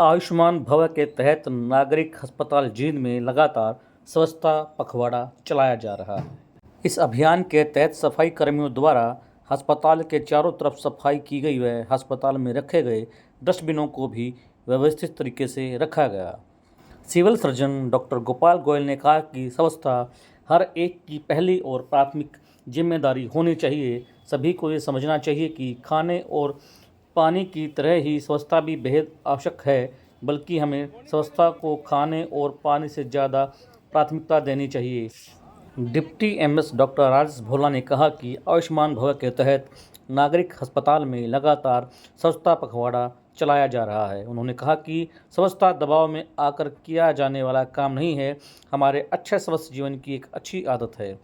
आयुष्मान भव के तहत नागरिक अस्पताल जींद में लगातार स्वच्छता पखवाड़ा चलाया जा रहा है। इस अभियान के तहत सफाई कर्मियों द्वारा अस्पताल के चारों तरफ सफाई की गई व अस्पताल में रखे गए डस्टबिनों को भी व्यवस्थित तरीके से रखा गया। Civil surgeon doctor Gopal Goyal ने कहा कि स्वच्छता हर एक की पहली और प्राथमिक जिम्मेदारी होनी चाहिए। सभी को ये समझना चाहिए कि खाने और पानी की तरह ही स्वच्छता भी बेहद आवश्यक है, बल्कि हमें स्वच्छता को खाने और पानी से ज़्यादा प्राथमिकता देनी चाहिए। डिप्टी एमएस डॉक्टर राजेश भोला ने कहा कि आयुष्मान भव के तहत नागरिक अस्पताल में लगातार स्वच्छता पखवाड़ा चलाया जा रहा है। उन्होंने कहा कि स्वच्छता दबाव में आकर किया जाने वाला काम नहीं है, हमारे अच्छे स्वस्थ जीवन की एक अच्छी आदत है।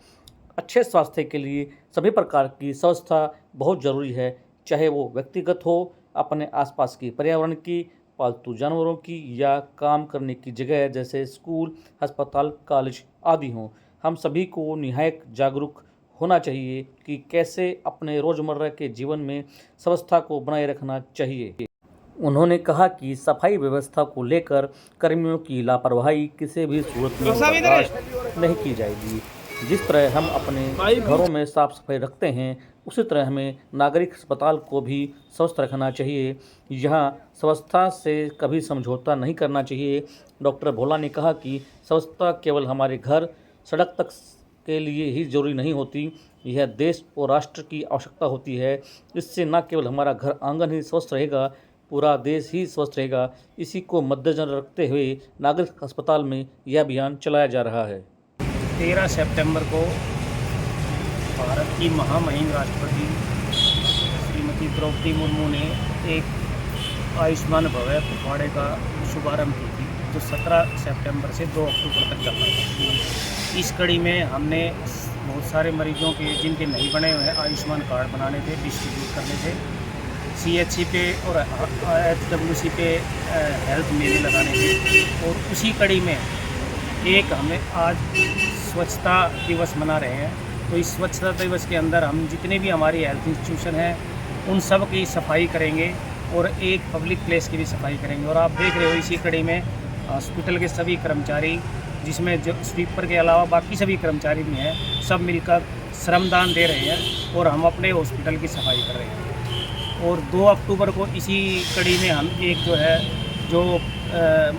अच्छे स्वास्थ्य के लिए सभी प्रकार की स्वच्छता बहुत ज़रूरी है, चाहे वो व्यक्तिगत हो, अपने आसपास की पर्यावरण की, पालतू जानवरों की या काम करने की जगह जैसे स्कूल, अस्पताल, कॉलेज आदि हों। हम सभी को निहायत जागरूक होना चाहिए कि कैसे अपने रोज़मर्रा के जीवन में स्वच्छता को बनाए रखना चाहिए। उन्होंने कहा कि सफाई व्यवस्था को लेकर कर्मियों की लापरवाही किसी भी सूरत में बर्दाश्त नहीं की जाएगी। जिस तरह हम अपने घरों में साफ सफाई रखते हैं, उसी तरह हमें नागरिक अस्पताल को भी स्वस्थ रखना चाहिए। यहाँ स्वच्छता से कभी समझौता नहीं करना चाहिए। डॉक्टर भोला ने कहा कि स्वच्छता केवल हमारे घर, सड़क तक के लिए ही जरूरी नहीं होती, यह देश और राष्ट्र की आवश्यकता होती है। इससे न केवल हमारा घर आंगन ही स्वस्थ रहेगा, पूरा देश ही स्वस्थ रहेगा। इसी को मद्देनजर रखते हुए नागरिक अस्पताल में यह अभियान चलाया जा रहा है। 13 सितंबर को भारत की महामहिम राष्ट्रपति श्रीमती द्रौपदी मुर्मू ने एक आयुष्मान भव पखवाड़े का शुभारंभ की थी, जो 17 सितंबर से 2 अक्टूबर तक चलना था। इस कड़ी में हमने बहुत सारे मरीजों के जिनके नहीं बने हुए आयुष्मान कार्ड बनाने थे, डिस्ट्रीब्यूट करने थे। CHC पे और HWC पे हेल्थ मेले लगाने थे। और उसी कड़ी में एक हमें आज स्वच्छता दिवस मना रहे हैं। तो इस स्वच्छता दिवस के अंदर हम जितने भी हमारी हेल्थ इंस्टीट्यूशन हैं उन सब की सफाई करेंगे और एक पब्लिक प्लेस की भी सफाई करेंगे। और आप देख रहे हो इसी कड़ी में हॉस्पिटल के सभी कर्मचारी, जिसमें जो स्वीपर के अलावा बाकी सभी कर्मचारी भी हैं, सब मिलकर श्रमदान दे रहे हैं और हम अपने हॉस्पिटल की सफाई कर रहे हैं। और 2 अक्टूबर को इसी कड़ी में हम एक जो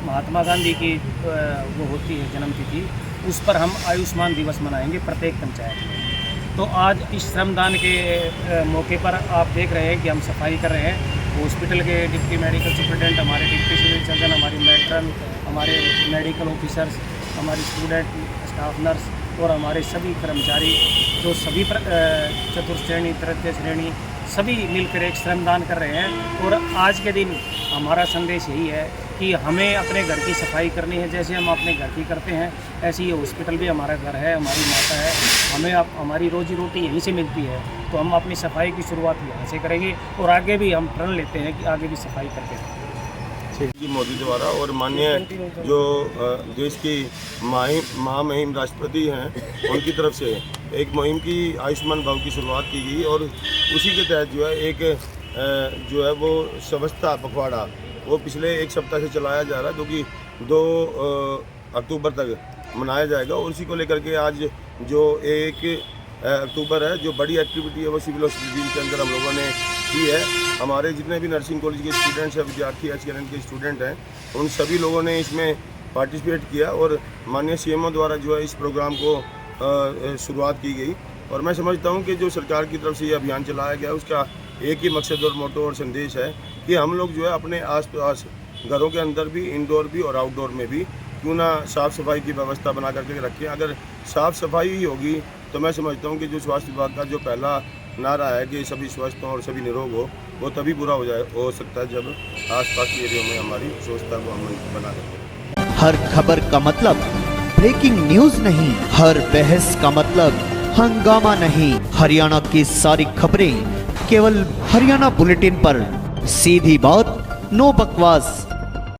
महात्मा गांधी की वो होती है जन्मतिथि, उस पर हम आयुष्मान दिवस मनाएंगे प्रत्येक पंचायत में। तो आज इस श्रमदान के मौके पर आप देख रहे हैं कि हम सफाई कर रहे हैं। हॉस्पिटल के डिप्टी मेडिकल सुपरिटेंडेंट, हमारे डिप्टी सिविल सर्जन, हमारी मैट्रन, हमारे मेडिकल ऑफिसर्स, हमारी स्टूडेंट, स्टाफ नर्स और हमारे सभी कर्मचारी जो सभी चतुर्थ श्रेणी, तृतीय श्रेणी सभी मिलकर एक श्रमदान कर रहे हैं। और आज के दिन हमारा संदेश यही है कि हमें अपने घर की सफाई करनी है। जैसे हम अपने घर की करते हैं, ऐसे ही हॉस्पिटल भी हमारा घर है, हमारी माता है, हमें हमारी रोजी रोटी यहीं से मिलती है। तो हम अपनी सफाई की शुरुआत यहाँ से करेंगे और आगे भी हम प्रण लेते हैं कि आगे भी सफाई करते हैं। मोदी द्वारा और माननीय जो देश की महामहिम राष्ट्रपति हैं, उनकी तरफ से एक मुहिम की आयुष्मान भव की शुरुआत की गई और उसी के तहत जो है एक जो है वो स्वच्छता पखवाड़ा वो पिछले 1 सप्ताह से चलाया जा रहा है, जो कि 2 अक्टूबर तक मनाया जाएगा। और उसी को लेकर के आज जो 1 अक्टूबर है, जो बड़ी एक्टिविटी है वो सिविल हॉस्पिटल के अंदर हम लोगों ने की है। हमारे जितने भी नर्सिंग कॉलेज के स्टूडेंट्स हैं, विद्यार्थी HNN के स्टूडेंट हैं, उन सभी लोगों ने इसमें पार्टिसिपेट किया और माननीय CMO द्वारा जो है इस प्रोग्राम को शुरुआत की गई। और मैं समझता हूं कि जो सरकार की तरफ से ये अभियान चलाया गया, उसका एक ही मकसद और मोटो और संदेश है कि हम लोग जो है अपने आसपास घरों के अंदर भी, इंडोर भी और आउटडोर में भी क्यों ना साफ़ सफाई की व्यवस्था बना करके रखें। अगर साफ़ सफाई ही होगी तो मैं समझता हूँ कि जो स्वास्थ्य विभाग का जो पहला नारा है कि सभी स्वस्थ हों और सभी निरोग हो, वो तभी पूरा हो सकता है जब आसपास के एरिया में हमारी स्वच्छता को हम बना रखें। हर खबर का मतलब ब्रेकिंग न्यूज नहीं, हर बहस का मतलब हंगामा नहीं। हरियाणा की सारी खबरें केवल हरियाणा बुलेटिन पर, सीधी बात, नो बकवास।